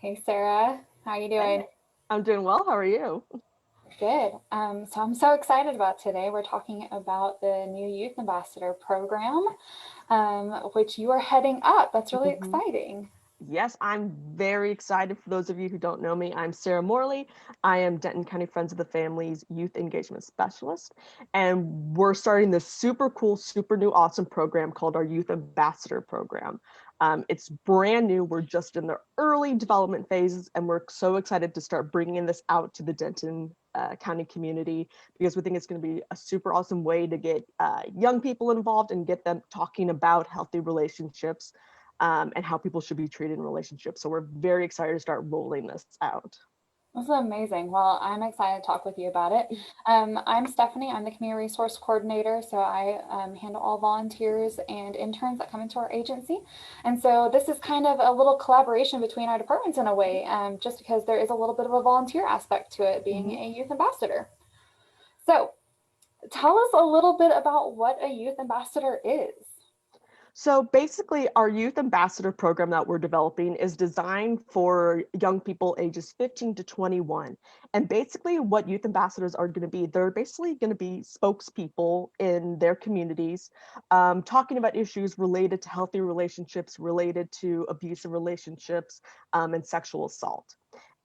Hey Sarah, how you doing? Hey, I'm doing well. How are you? Good. So I'm so excited about today. We're talking about the new Youth Ambassador program, which you are heading up. That's really Mhm. exciting. Yes, I'm very excited. For those of you who don't know me, I'm Sarah Morley. I am Denton County Friends of the Family's Youth Engagement Specialist. And we're starting this super cool, super new, awesome program called our Youth Ambassador Program. It's brand new. We're just in the early development phases, and we're so excited to start bringing this out to the Denton County community because we think it's going to be a super awesome way to get young people involved and get them talking about healthy relationships and how people should be treated in relationships. So we're very excited to start rolling this out. This is amazing. Well, I'm excited to talk with you about it. I'm Stephanie. I'm the Community Resource Coordinator, so I handle all volunteers and interns that come into our agency. And so this is kind of a little collaboration between our departments in a way, just because there is a little bit of a volunteer aspect to it being Mm-hmm. a youth ambassador. So tell us a little bit about what a youth ambassador is. So basically, our youth ambassador program that we're developing is designed for young people ages 15 to 21. And basically, what youth ambassadors are going to be, they're basically going to be spokespeople in their communities, talking about issues related to healthy relationships, related to abusive relationships, and sexual assault.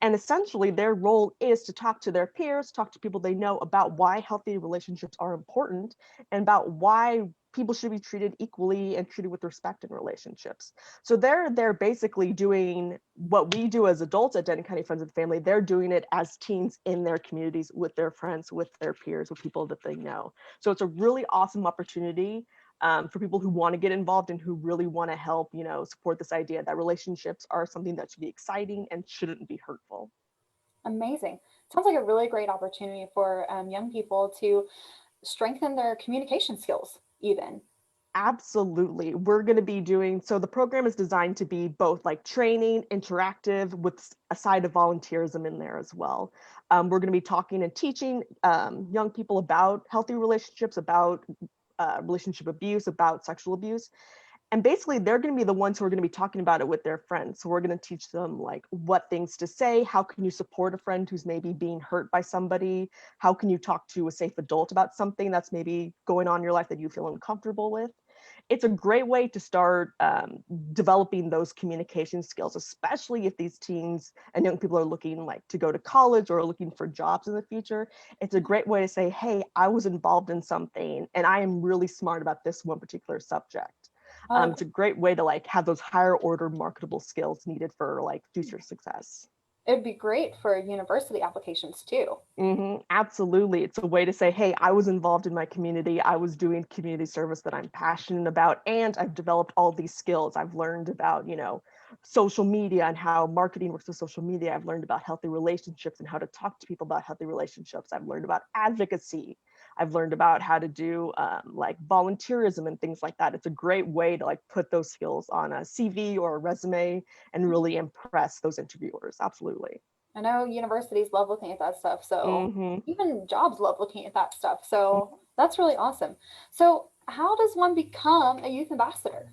And essentially, their role is to talk to their peers, talk to people they know about why healthy relationships are important and about why people should be treated equally and treated with respect in relationships. So they're basically doing what we do as adults at Denton County Friends of the Family. They're doing it as teens in their communities with their friends, with their peers, with people that they know. So it's a really awesome opportunity for people who want to get involved and who really want to help, support this idea that relationships are something that should be exciting and shouldn't be hurtful. Amazing. Sounds like a really great opportunity for young people to strengthen their communication skills, even. Absolutely. We're going to be doing so the program is designed to be both like training, interactive, with a side of volunteerism in there as well. We're going to be talking and teaching young people about healthy relationships, about relationship abuse, about sexual abuse, and basically they're going to be the ones who are going to be talking about it with their friends. So we're going to teach them like what things to say, how can you support a friend who's maybe being hurt by somebody, how can you talk to a safe adult about something that's maybe going on in your life that you feel uncomfortable with. It's a great way to start developing those communication skills, especially if these teens and young people are looking like to go to college or looking for jobs in the future. It's a great way to say, hey, I was involved in something and I am really smart about this one particular subject. Oh, It's a great way to like have those higher order marketable skills needed for like future success. it'd be great for university applications too. Absolutely. It's a way to say, hey, I was involved in my community. I was doing community service that I'm passionate about, and I've developed all these skills. I've learned about, social media and how marketing works with social media. I've learned about healthy relationships and how to talk to people about healthy relationships. I've learned about advocacy. I've learned about how to do like volunteerism and things like that. It's a great way to like put those skills on a CV or a resume and really impress those interviewers. Absolutely. I know universities love looking at that stuff, so hmm even jobs love looking at that stuff. So that's really awesome. So, how does one become a youth ambassador?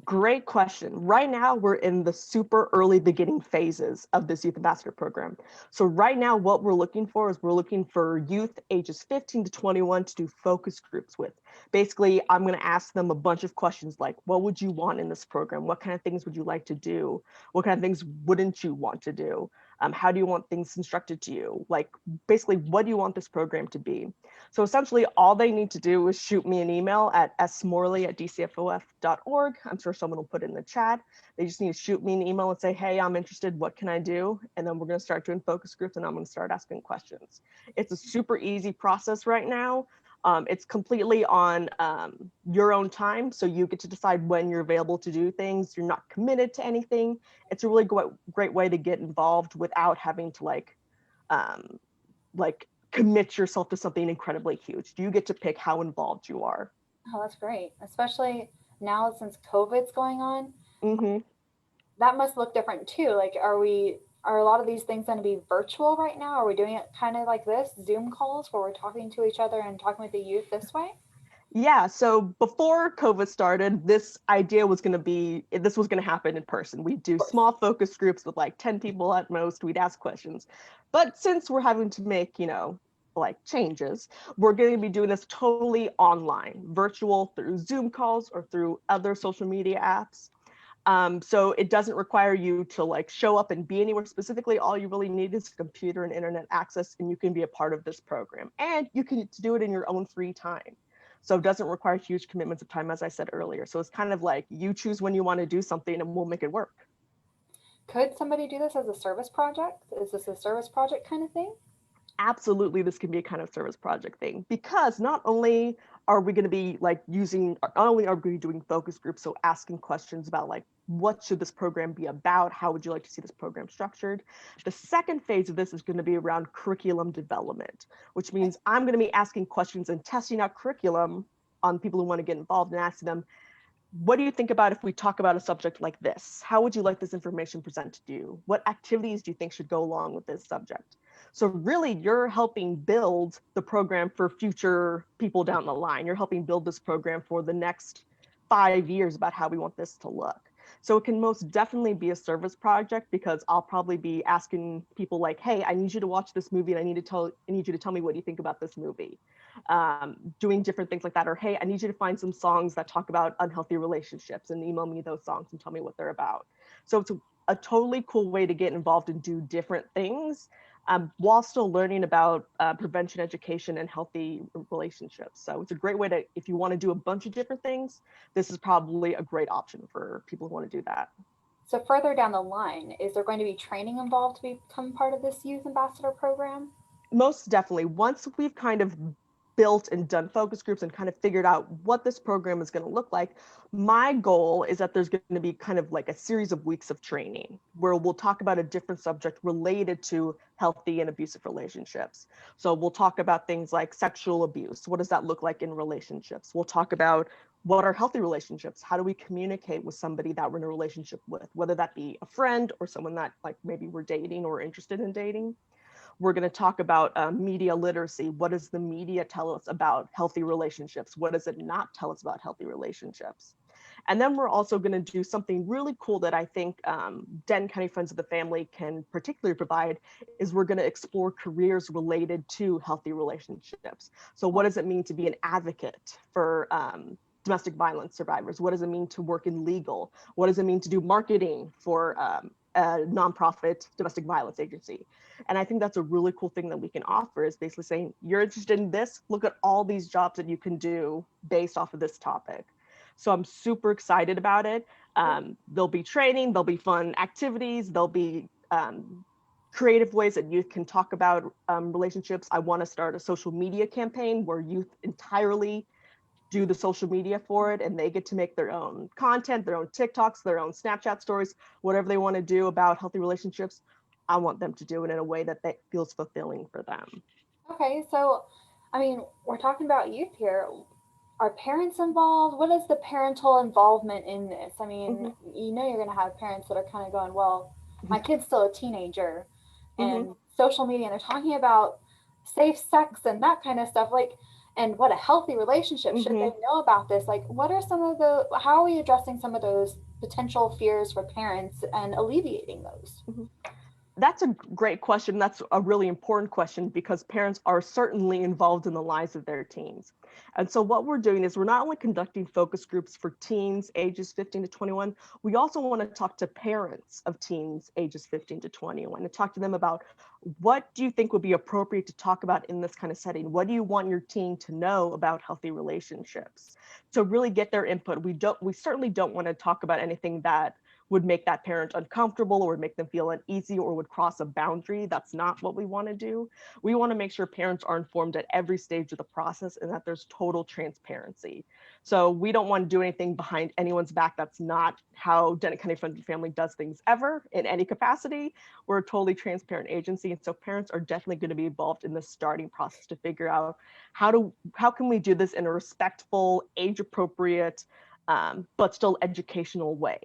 Great question. Right now, we're in the super early beginning phases of this youth ambassador program. So, right now, what we're looking for is we're looking for youth ages 15 to 21 to do focus groups with. Basically, I'm going to ask them a bunch of questions like, what would you want in this program? What kind of things would you like to do? What kind of things wouldn't you want to do? How do you want things instructed to you? Like, basically, what do you want this program to be? So essentially, all they need to do is shoot me an email at smorley@dcfof.org. I'm sure someone will put it in the chat. They just need to shoot me an email and say, hey, I'm interested. What can I do? And then we're going to start doing focus groups and I'm going to start asking questions. It's a super easy process right now. It's completely on your own time. So you get to decide when you're available to do things. You're not committed to anything. It's a really great way to get involved without having to um, like commit yourself to something incredibly huge. You get to pick how involved you are. Oh, that's great. Especially now since COVID's going on, hmm that must look different too. Like, are a lot of these things going to be virtual right now? Are we doing it kind of like this, Zoom calls where we're talking to each other and talking with the youth this way? Yeah, so before COVID started, this was going to happen in person. We'd do Of course. small focus groups with like 10 people at most. We'd ask questions. But since we're having to make, like changes, we're going to be doing this totally online, virtual through Zoom calls or through other social media apps. So it doesn't require you to like show up and be anywhere specifically. All you really need is a computer and internet access, and you can be a part of this program. And you can do it in your own free time. So it doesn't require huge commitments of time, as I said earlier. So it's kind of like you choose when you want to do something and we'll make it work. Could somebody do this as a service project? Is this a service project kind of thing? Absolutely, this can be a kind of service project thing, because not only are we going to be like not only are we doing focus groups, so asking questions about like what should this program be about, how would you like to see this program structured. The second phase of this is going to be around curriculum development, which means I'm going to be asking questions and testing out curriculum on people who want to get involved, and asking them, what do you think about if we talk about a subject like this? How would you like this information presented to you? What activities do you think should go along with this subject? So really, you're helping build the program for future people down the line. You're helping build this program for the next 5 years about how we want this to look. So it can most definitely be a service project, because I'll probably be asking people like, hey, I need you to watch this movie and I need you to tell me what you think about this movie. Doing different things like that. Or, hey, I need you to find some songs that talk about unhealthy relationships and email me those songs and tell me what they're about. So it's a totally cool way to get involved and do different things, while still learning about prevention education and healthy relationships. So it's a great way to, if you want to do a bunch of different things, this is probably a great option for people who want to do that. So further down the line, is there going to be training involved to become part of this youth ambassador program? Most definitely. Once we've kind of built and done focus groups and kind of figured out what this program is going to look like, my goal is that there's going to be kind of like a series of weeks of training where we'll talk about a different subject related to healthy and abusive relationships. So we'll talk about things like sexual abuse. What does that look like in relationships? We'll talk about what are healthy relationships? How do we communicate with somebody that we're in a relationship with, whether that be a friend or someone that like maybe we're dating or interested in dating. We're going to talk about media literacy. What does the media tell us about healthy relationships? What does it not tell us about healthy relationships? And then we're also going to do something really cool that I think Denton County Friends of the Family can particularly provide, is we're going to explore careers related to healthy relationships. So what does it mean to be an advocate for domestic violence survivors? What does it mean to work in legal? What does it mean to do marketing for a nonprofit domestic violence agency? And I think that's a really cool thing that we can offer, is basically saying, you're interested in this, look at all these jobs that you can do based off of this topic. So I'm super excited about it. There'll be training, there'll be fun activities, there'll be creative ways that youth can talk about relationships. I want to start a social media campaign where youth entirely do the social media for it, and they get to make their own content, their own TikToks, their own Snapchat stories, whatever they want to do about healthy relationships. I want them to do it in a way that feels fulfilling for them. Okay, so I mean, we're talking about youth here. Are parents involved? What is the parental involvement in this? I mean, Mm-hmm. you're going to have parents that are kind of going, well, my kid's still a teenager Mm-hmm. and social media, and they're talking about safe sex and that kind of stuff. Like, and what a healthy relationship. Should they Mm-hmm. know about this? Like, what are some of how are we addressing some of those potential fears for parents and alleviating those? Mm-hmm. That's a great question. That's a really important question, because parents are certainly involved in the lives of their teens. And so what we're doing is we're not only conducting focus groups for teens ages 15 to 21, we also want to talk to parents of teens ages 15 to 21 and talk to them about, what do you think would be appropriate to talk about in this kind of setting? What do you want your teen to know about healthy relationships? So really get their input. We certainly don't want to talk about anything that would make that parent uncomfortable or would make them feel uneasy or would cross a boundary. That's not what we want to do. We want to make sure parents are informed at every stage of the process and that there's total transparency. So we don't want to do anything behind anyone's back. That's not how Denton County Friends and Family does things ever in any capacity. We're a totally transparent agency. And so parents are definitely going to be involved in the starting process to figure out how can we do this in a respectful, age appropriate, but still educational way.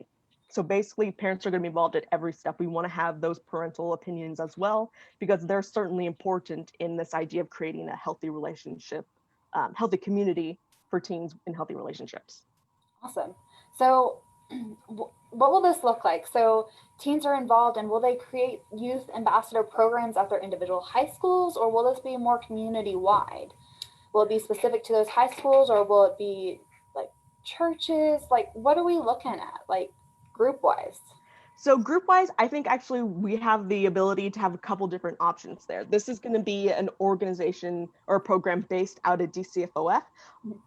So basically, parents are going to be involved at every step. We want to have those parental opinions as well, because they're certainly important in this idea of creating a healthy relationship, healthy community for teens in healthy relationships. Awesome. So, what will this look like? So, teens are involved, and will they create youth ambassador programs at their individual high schools, or will this be more community wide? Will it be specific to those high schools, or will it be like churches? Like, what are we looking at, like group wise? So group wise, I think actually we have the ability to have a couple different options there. This is going to be an organization or a program based out of DCFOF,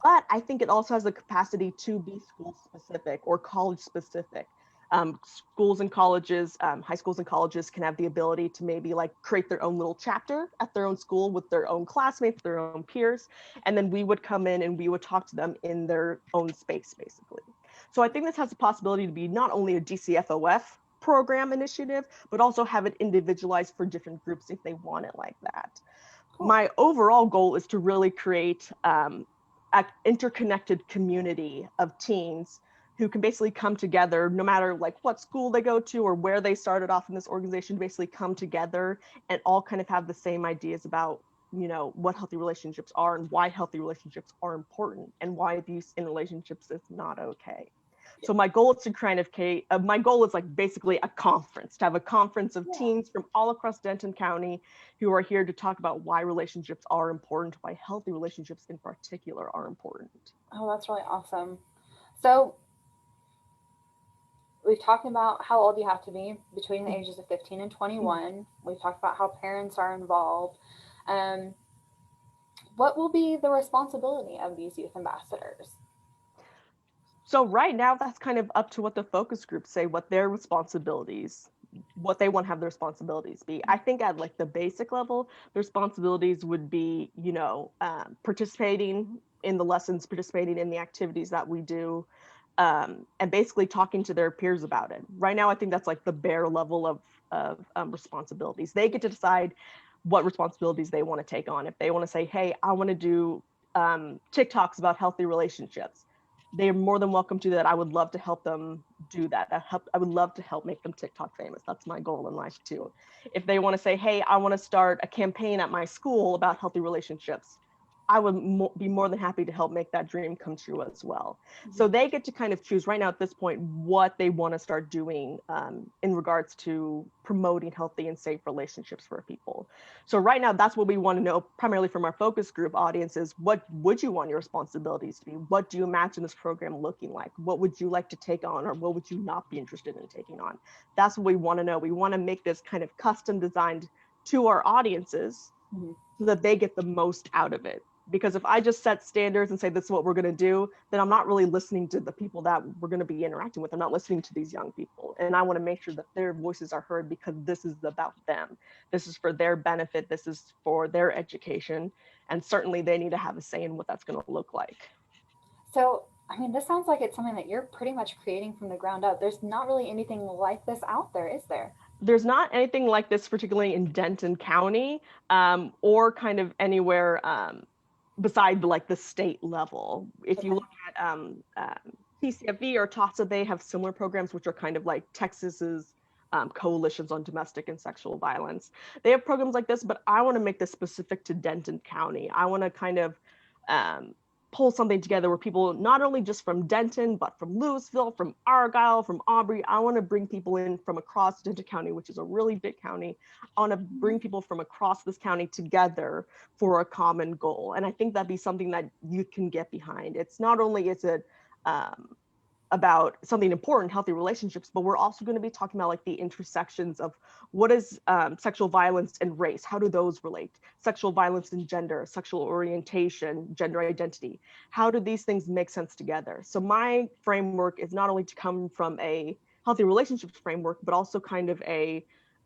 but I think it also has the capacity to be school specific or college specific. Schools and colleges, high schools and colleges can have the ability to maybe like create their own little chapter at their own school with their own classmates, their own peers, and then we would come in and we would talk to them in their own space, basically. So I think this has the possibility to be not only a DCFOF program initiative, but also have it individualized for different groups if they want it like that. Cool. My overall goal is to really create an interconnected community of teens who can basically come together no matter like what school they go to or where they started off in this organization, basically come together and all kind of have the same ideas about, you know, what healthy relationships are and why healthy relationships are important and why abuse in relationships is not okay. So my goal is to kind of my goal is like basically a conference, to have a conference of Yeah. teens from all across Denton County who are here to talk about why relationships are important, why healthy relationships in particular are important. Oh, that's really awesome. So, we've talked about how old you have to be between the ages of 15 and 21. We've talked about how parents are involved. Um, what will be the responsibility of these youth ambassadors? So right now, that's kind of up to what the focus groups say, what their responsibilities, what they want to have their responsibilities be. I think at like the basic level, the responsibilities would be, you know, participating in the lessons, participating in the activities that we do, and basically talking to their peers about it. Right now, I think that's like the bare level of responsibilities. They get to decide what responsibilities they want to take on. If they want to say, hey, I want to do TikToks about healthy relationships, they're more than welcome to that. I would love to help them do that. I would love to help make them TikTok famous. That's my goal in life too. If they want to say, hey, I want to start a campaign at my school about healthy relationships, I would be more than happy to help make that dream come true as well. So they get to kind of choose right now at this point what they want to start doing in regards to promoting healthy and safe relationships for people. So right now, that's what we want to know primarily from our focus group audience is what would you want your responsibilities to be? What do you imagine this program looking like? What would you like to take on or what would you not be interested in taking on? That's what we want to know. We want to make this kind of custom designed to our audiences Mhm. so that they get the most out of it. Because if I just set standards and say this is what we're going to do, then I'm not really listening to the people that we're going to be interacting with. I'm not listening to these young people. And I want to make sure that their voices are heard because this is about them. This is for their benefit. This is for their education. And certainly they need to have a say in what that's going to look like. So, I mean, this sounds like it's something that you're pretty much creating from the ground up. There's not really anything like this out there, is there? There's not anything like this, particularly in Denton County or kind of anywhere beside like the state level. If you Okay. look at TCFV or TASA, they have similar programs, which are kind of like Texas's coalitions on domestic and sexual violence. They have programs like this, but I want to make this specific to Denton County. I want to kind of um, pull something together where people not only just from Denton, but from Louisville, from Argyle, from Aubrey, I want to bring people in from across Denton County, which is a really big county. I want to bring people from across this county together for a common goal. And I think that'd be something that you can get behind. It's not only is it about something important, healthy relationships, but we're also going to be talking about like the intersections of what is sexual violence and race. How do those relate? Sexual violence and gender, sexual orientation, gender identity. How do these things make sense together? So my framework is not only to come from a healthy relationships framework, but also kind of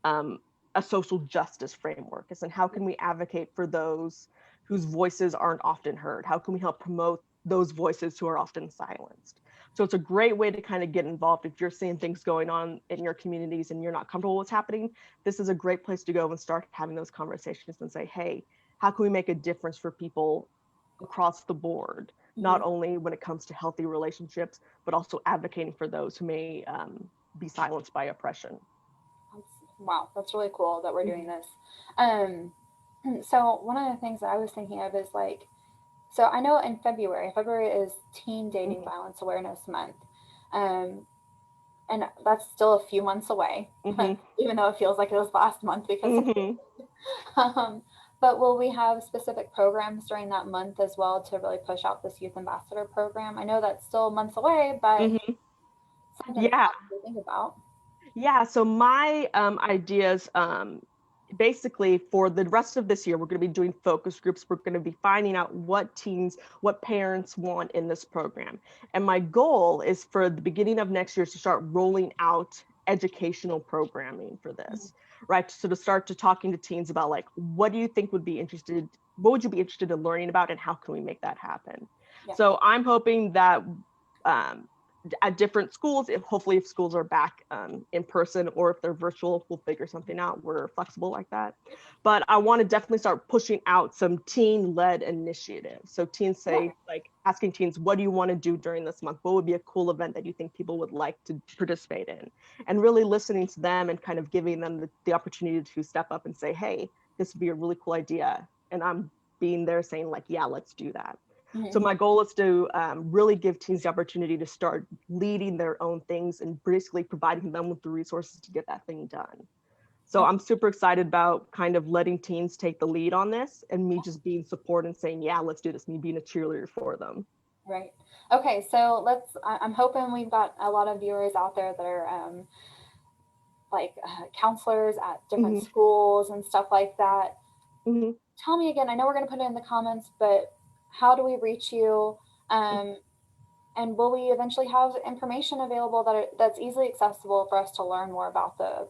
um, a social justice framework. And how can we advocate for those whose voices aren't often heard? How can we help promote those voices who are often silenced? So it's a great way to kind of get involved if you're seeing things going on in your communities and you're not comfortable with what's happening. This is a great place to go and start having those conversations and say, hey, how can we make a difference for people across the board, not Mhm. only when it comes to healthy relationships, but also advocating for those who may be silenced by oppression. Wow, that's really cool that we're doing Mhm. this. Um, so one of the things that I was thinking of is like So I know in February is Teen Dating Hmm. Violence Awareness Month. Um, and that's still a few months away, Hmm. even though it feels like it was last month because Hmm. um, but will we have specific programs during that month as well to really push out this youth ambassador program? I know that's still months away, but Hmm. something to Yeah. possibly think about. Yeah, so my ideas, basically for the rest of this year, we're going to be doing focus groups. We're going to be finding out what teens, what parents want in this program. And my goal is for the beginning of next year to start rolling out educational programming for Mhm. this, right? So to start to talking to teens about like, what do you think would be interested, what would you be interested in learning about, and how can we make that happen? Yeah. So I'm hoping that um, at different schools, if hopefully if schools are back in person, or if they're virtual, we'll figure something out. We're flexible like that. But I want to definitely start pushing out some teen-led initiatives. So teens Yeah. say, like asking teens, what do you want to do during this month? What would be a cool event that you think people would like to participate in? And really listening to them and kind of giving them the opportunity to step up and say, hey, this would be a really cool idea. And I'm being there saying like, yeah, let's do that. So Mhm. my goal is to really give teens the opportunity to start leading their own things and basically providing them with the resources to get that thing done. So Okay. I'm super excited about kind of letting teens take the lead on this, and me just being support and saying, yeah, let's do this, me being a cheerleader for them. Right. Okay. So I'm hoping we've got a lot of viewers out there that are like counselors at different Hmm. schools and stuff like that. Hmm. Tell me again. I know we're going to put it in the comments, but how do we reach you? Um, and will we eventually have information available that's easily accessible for us to learn more about the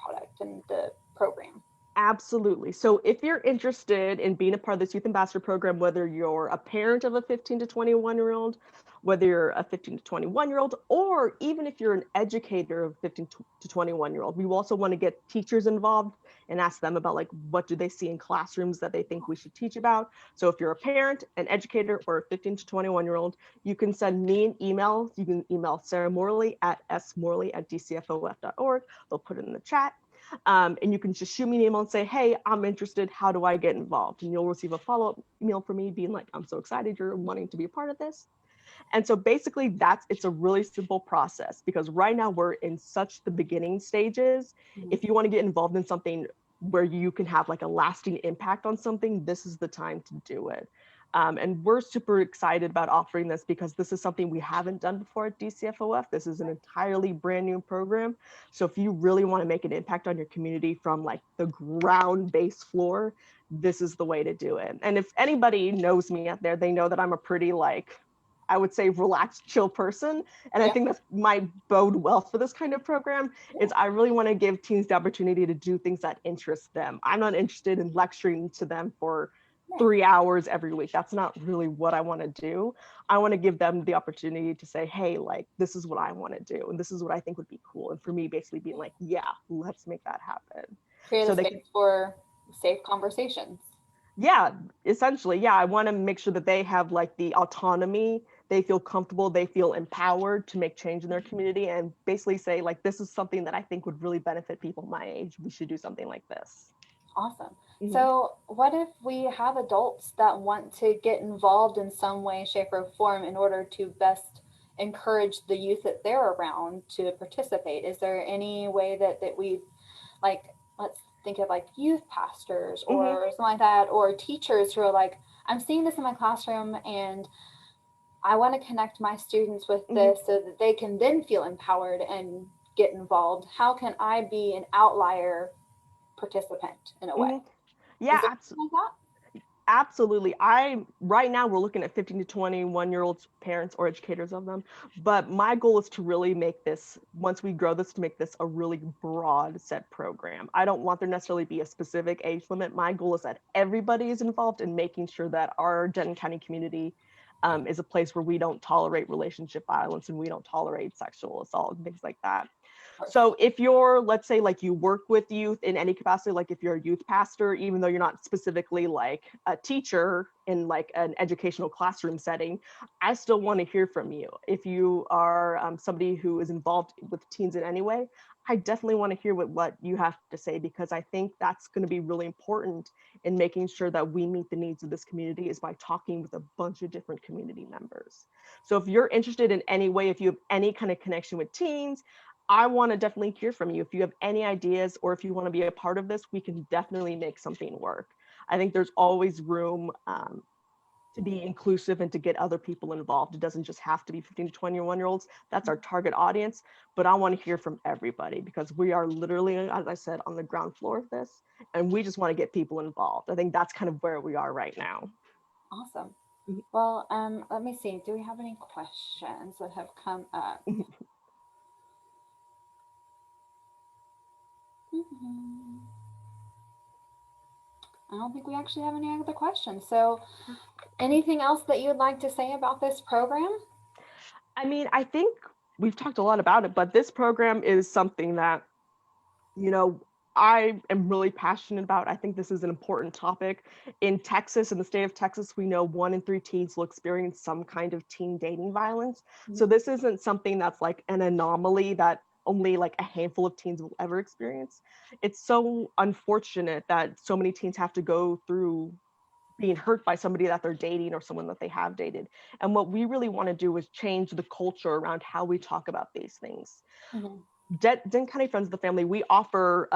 product and the program? Absolutely. So if you're interested in being a part of this Youth Ambassador program, whether you're a parent of a 15 to 21-year-old, whether you're a 15 to 21-year-old, or even if you're an educator of 15 to 21-year-old, we also want to get teachers involved and ask them about like, what do they see in classrooms that they think we should teach about? So if you're a parent, an educator, or a 15 to 21-year-old, you can send me an email. You can email Sarah Morley at smorley@dcfof.org. They'll put it in the chat. And you can just shoot me an email and say, hey, I'm interested. How do I get involved? And you'll receive a follow-up email from me being like, I'm so excited you're wanting to be a part of this. And so basically it's a really simple process because right now we're in such the beginning stages. Mhm. If you want to get involved in something where you can have like a lasting impact on something, this is the time to do it. And we're super excited about offering this because this is something we haven't done before at DCFOF. This is an entirely brand new program. So if you really want to make an impact on your community from like the ground base floor, this is the way to do it. And if anybody knows me out there, they know that I'm a pretty like, I would say relaxed, chill person. And I Yeah. think that might bode well for this kind of program Yeah. is I really want to give teens the opportunity to do things that interest them. I'm not interested in lecturing to them for Right. 3 hours every week. That's not really what I want to do. I want to give them the opportunity to say, hey, like, this is what I want to do. And this is what I think would be cool. And for me, basically being like, yeah, let's make that happen. Create a So they can, space for safe conversations. yeah, essentially, yeah, I want to make sure that they have like the autonomy, they feel comfortable, they feel empowered to make change in their community and basically say like this is something that I think would really benefit people my age. We should do something like this. Awesome. Mhm. So, what if we have adults that want to get involved in some way, shape, or form in order to best encourage the youth that they're around to participate? Is there any way that we, like, let's think of like youth pastors Mhm. or something like that, or teachers who are like, I'm seeing this in my classroom and I want to connect my students with Mhm. this so that they can then feel empowered and get involved. How can I be an outlier participant in a way? Mhm. Is Yeah, there something like absolutely. I right now we're looking at 15 to 21-year-olds, parents or educators of them. But my goal is to really make this, once we grow this, to make this a really broad set program. I don't want there necessarily be a specific age limit. My goal is that everybody is involved in making sure that our Denton County community is a place where we don't tolerate relationship violence and we don't tolerate sexual assault and things like that. that? So if you're, let's say, like you work with youth in any capacity, like if you're a youth pastor, even though you're not specifically like a teacher in like an educational classroom setting, I still want to hear from you. If you are somebody who is involved with teens in any way, I definitely want to hear what you have to say, because I think that's going to be really important in making sure that we meet the needs of this community is by talking with a bunch of different community members. So if you're interested in any way, if you have any kind of connection with teens, I want to definitely hear from you. If you have any ideas or if you want to be a part of this, we can definitely make something work. I think there's always room to be inclusive and to get other people involved. It doesn't just have to be 15 to 21-year-olds. That's our target audience. But I want to hear from everybody, because we are literally, as I said, on the ground floor of this, and we just want to get people involved. I think that's kind of where we are right now. Awesome. Well, let me see. Do we have any questions that have come up? I don't think we actually have any other questions. So, anything else that you'd like to say about this program? I mean, I think we've talked a lot about it, but this program is something that, you know, I am really passionate about. I think this is an important topic. In Texas, in the state of Texas, we know 1 in 3 teens will experience some kind of teen dating violence. So this isn't something that's like an anomaly that only like a handful of teens will ever experience. It's so unfortunate that so many teens have to go through being hurt by somebody that they're dating or someone that they have dated. And what we really want to do is change the culture around how we talk about these things. Mm-hmm. Denton County Friends of the Family, we offer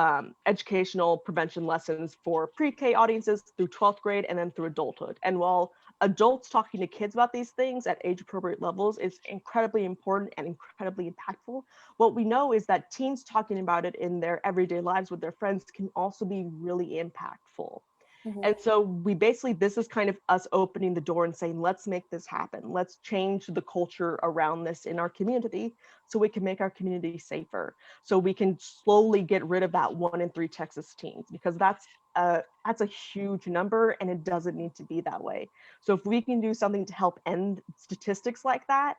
educational prevention lessons for pre-K audiences through 12th grade and then through adulthood. And while adults talking to kids about these things at age appropriate levels is incredibly important and incredibly impactful, what we know is that teens talking about it in their everyday lives with their friends can also be really impactful. Mm-hmm. And so we basically, this is kind of us opening the door and saying, let's make this happen. Let's change the culture around this in our community so we can make our community safer. So we can slowly get rid of that 1 in 3 Texas teens, because that's a huge number and it doesn't need to be that way. So if we can do something to help end statistics like that,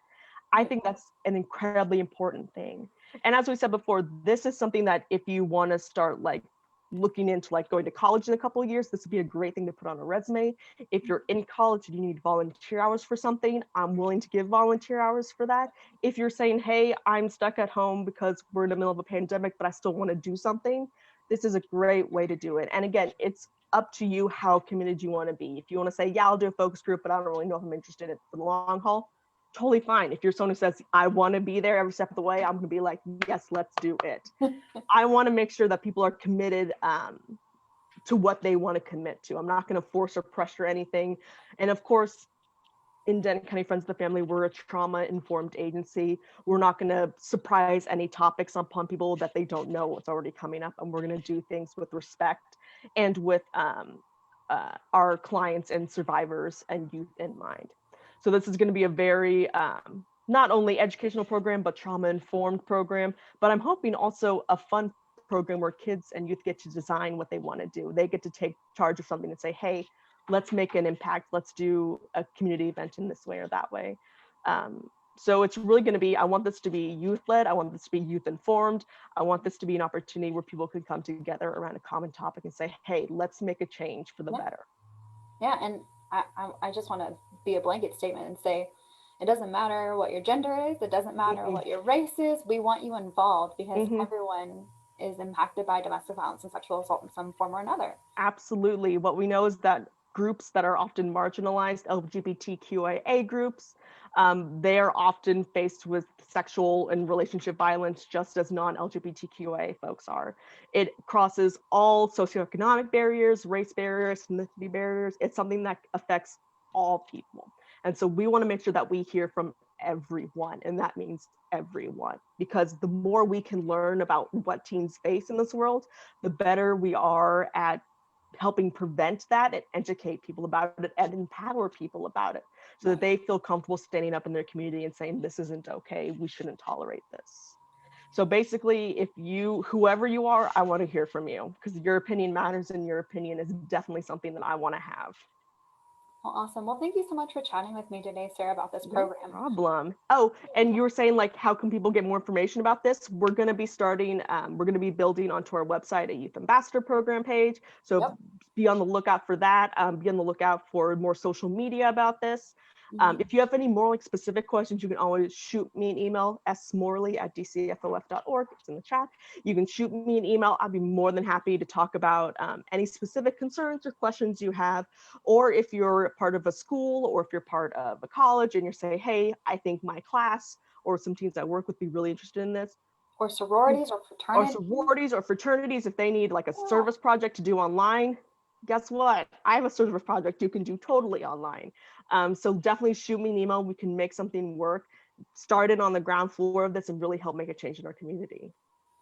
I think that's an incredibly important thing. And as we said before, this is something that if you want to start like looking into like going to college in a couple of years, this would be a great thing to put on a resume. If you're in college and you need volunteer hours for something, I'm willing to give volunteer hours for that. If you're saying, hey, I'm stuck at home because we're in the middle of a pandemic, but I still want to do something, this is a great way to do it. And again, it's up to you how committed you want to be. If you want to say, yeah, I'll do a focus group, but I don't really know if I'm interested in it for the long haul, totally fine. If you're someone who says, I want to be there every step of the way, I'm going to be like, yes, let's do it. I want to make sure that people are committed to what they want to commit to. I'm not going to force or pressure anything. And of course, in Denton County Friends of the Family, we're a trauma-informed agency. We're not going to surprise any topics upon people that they don't know what's already coming up. And we're going to do things with respect and with our clients and survivors and youth in mind. So this is going to be a very not only educational program, but trauma-informed program. But I'm hoping also a fun program where kids and youth get to design what they want to do. They get to take charge of something and say, hey, let's make an impact. Let's do a community event in this way or that way. So it's really going to be, I want this to be youth led. I want this to be youth informed. I want this to be an opportunity where people can come together around a common topic and say, hey, let's make a change for the Yeah. better. Yeah. And I just want to be a blanket statement and say it doesn't matter what your gender is, it doesn't matter Mm-mm. what your race is. We want you involved because Mm-hmm. everyone is impacted by domestic violence and sexual assault in some form or another. Absolutely. What we know is that groups that are often marginalized, LGBTQIA groups, they are often faced with sexual and relationship violence just as non-LGBTQIA folks are. It crosses all socioeconomic barriers, race barriers, ethnicity barriers. It's something that affects all people. And so we want to make sure that we hear from everyone, and that means everyone, because the more we can learn about what teens face in this world, the better we are at helping prevent that and educate people about it and empower people about it so that they feel comfortable standing up in their community and saying, this isn't okay, we shouldn't tolerate this. So basically, if you, whoever you are, I want to hear from you, because your opinion matters and your opinion is definitely something that I want to have. Well, awesome. Well, thank you so much for chatting with me today, Sarah, about this No program. problem. Oh, and you were saying like, how can people get more information about this? We're going to be starting, we're going to be building onto our website a youth ambassador program page. So Yep. be on the lookout for that. Be on the lookout for more social media about this. Mhm. If you have any more like specific questions, you can always shoot me an email, smorley@dcfof.org. It's in the chat. You can shoot me an email. I'd be more than happy to talk about any specific concerns or questions you have. Or if you're part of a school or if you're part of a college and you're saying, hey, I think my class or some teams I work with be really interested in this, Or sororities or or fraternities. sororities or fraternities, if they need like a Yeah. service project to do online, guess what? I have a service project you can do totally online. So definitely shoot me an email. We can make something work. Started on the ground floor of this and really help make a change in our community.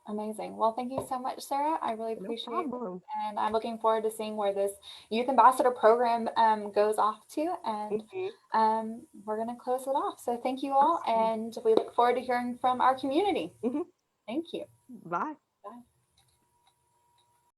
Amazing. Well, thank you so much, Sarah. I really No appreciate it. problem. And I'm looking forward to seeing where this Youth Ambassador program goes off to. And Mhm. we're going to close it off. So thank you all. Awesome. And we look forward to hearing from our community. Mhm. Thank you. Bye.